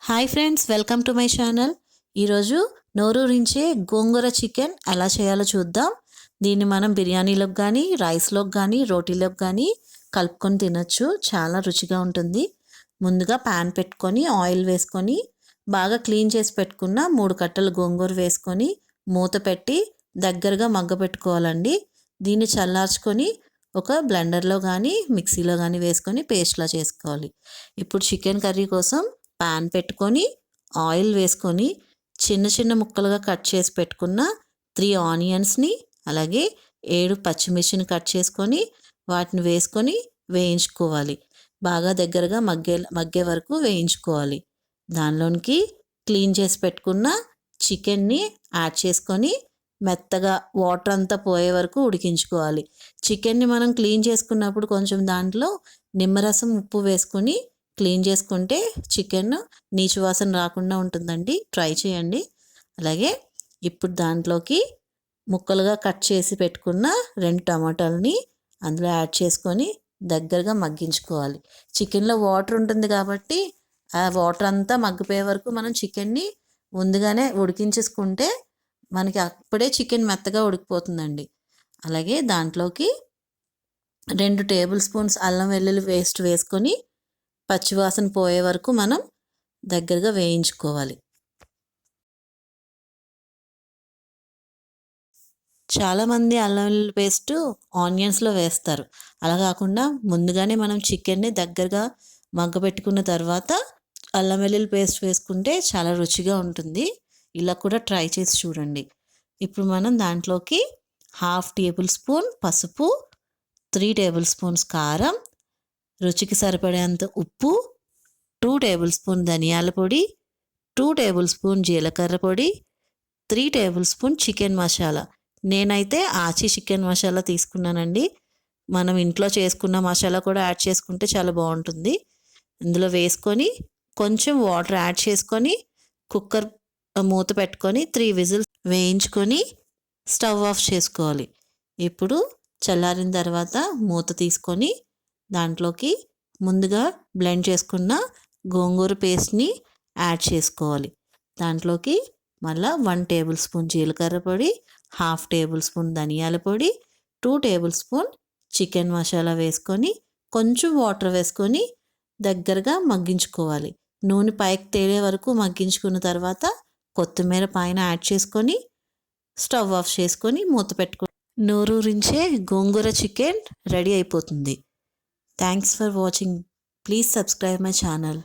Hi friends, welcome to my channel. ఈరోజు నోరూరించే గోంగూర chicken ఎలా చేయాలో చూద్దాం. దీన్ని మనం బిర్యానీలోకి కానీ, రైస్లోకి కానీ, రోటీలోకి కానీ కలుపుకొని తినచ్చు. చాలా రుచిగా ఉంటుంది. ముందుగా ప్యాన్ పెట్టుకొని ఆయిల్ వేసుకొని బాగా క్లీన్ చేసి పెట్టుకున్న 3 కట్టలు గోంగూర వేసుకొని మూత పెట్టి దగ్గరగా మగ్గపెట్టుకోవాలండి. దీన్ని చల్లార్చుకొని ఒక బ్లెండర్లో కానీ మిక్సీలో కానీ వేసుకొని పేస్ట్లా చేసుకోవాలి. ఇప్పుడు చికెన్ కర్రీ కోసం పాన్ పెట్టుకొని ఆయిల్ వేసుకొని చిన్న చిన్న ముక్కలుగా కట్ చేసి పెట్టుకున్న 3 ఆనియన్స్ని అలాగే 7 పచ్చిమిర్చిని కట్ చేసుకొని వాటిని వేసుకొని వేయించుకోవాలి. బాగా దగ్గరగా మగ్గే వరకు వేయించుకోవాలి. దానిలోనికి క్లీన్ చేసి పెట్టుకున్న చికెన్ని యాడ్ చేసుకొని మెత్తగా వాటర్ అంతా పోయే వరకు ఉడికించుకోవాలి. చికెన్ని మనం క్లీన్ చేసుకున్నప్పుడు కొంచెం దాంట్లో నిమ్మరసం, ఉప్పు వేసుకొని క్లీన్ చేసుకుంటే చికెన్ నీచు వాసన రాకుండా ఉంటుందండి. ట్రై చేయండి. అలాగే ఇప్పుడు దాంట్లోకి ముక్కలుగా కట్ చేసి పెట్టుకున్న 2 టమాటాలని అందులో యాడ్ చేసుకొని దగ్గరగా మగ్గించుకోవాలి. చికెన్లో వాటర్ ఉంటుంది కాబట్టి ఆ వాటర్ అంతా మగ్గిపోయే వరకు మనం చికెన్ని ముందుగానే ఉడికించేసుకుంటే మనకి అప్పుడే చికెన్ మెత్తగా ఉడికిపోతుందండి. అలాగే దాంట్లోకి 2 టేబుల్ స్పూన్స్ అల్లం వెల్లుల్లి పేస్ట్ వేసుకొని పచ్చివాసన పోయే వరకు మనం దగ్గరగా వేయించుకోవాలి. చాలామంది అల్లం వెల్లుల్లి పేస్ట్ ఆనియన్స్లో వేస్తారు. అలా కాకుండా ముందుగానే మనం చికెన్ని దగ్గరగా మగ్గబెట్టుకున్న తర్వాత అల్లం వెల్లుల్లి పేస్ట్ వేసుకుంటే చాలా రుచిగా ఉంటుంది. ఇలా కూడా ట్రై చేసి చూడండి. ఇప్పుడు మనం దాంట్లోకి 1/2 టేబుల్ స్పూన్ పసుపు, 3 టేబుల్ స్పూన్స్ కారం, రుచికి సరిపడేంత ఉప్పు, 2 టేబుల్ స్పూన్ ధనియాల పొడి, 2 టేబుల్ స్పూన్ జీలకర్ర పొడి, 3 టేబుల్ స్పూన్ చికెన్ మసాలా. నేనైతే ఆచి చికెన్ మసాలా తీసుకున్నానండి. మనం ఇంట్లో చేసుకున్న మసాలా కూడా యాడ్ చేసుకుంటే చాలా బాగుంటుంది. ఇందులో వేసుకొని కొంచెం వాటర్ యాడ్ చేసుకొని కుక్కర్ మూత పెట్టుకొని 3 విజిల్స్ వేయించుకొని స్టవ్ ఆఫ్ చేసుకోవాలి. ఇప్పుడు చల్లారిన తర్వాత మూత తీసుకొని దాంట్లోకి ముందుగా బ్లెండ్ చేసుకున్న గోంగూర పేస్ట్ని యాడ్ చేసుకోవాలి. దాంట్లోకి మళ్ళీ 1 టేబుల్ స్పూన్ జీలకర్ర పొడి, 1/2 టేబుల్ స్పూన్ ధనియాల పొడి, 2 టేబుల్ స్పూన్ చికెన్ మసాలా వేసుకొని కొంచెం వాటర్ వేసుకొని దగ్గరగా మగ్గించుకోవాలి. నూనె పైకి తేలే వరకు మగ్గించుకున్న తర్వాత కొత్తిమీర పైన యాడ్ చేసుకొని స్టవ్ ఆఫ్ చేసుకొని మూత పెట్టుకొని నోరూరించే గోంగూర చికెన్ రెడీ అయిపోతుంది. Thanks for watching. Please subscribe my channel.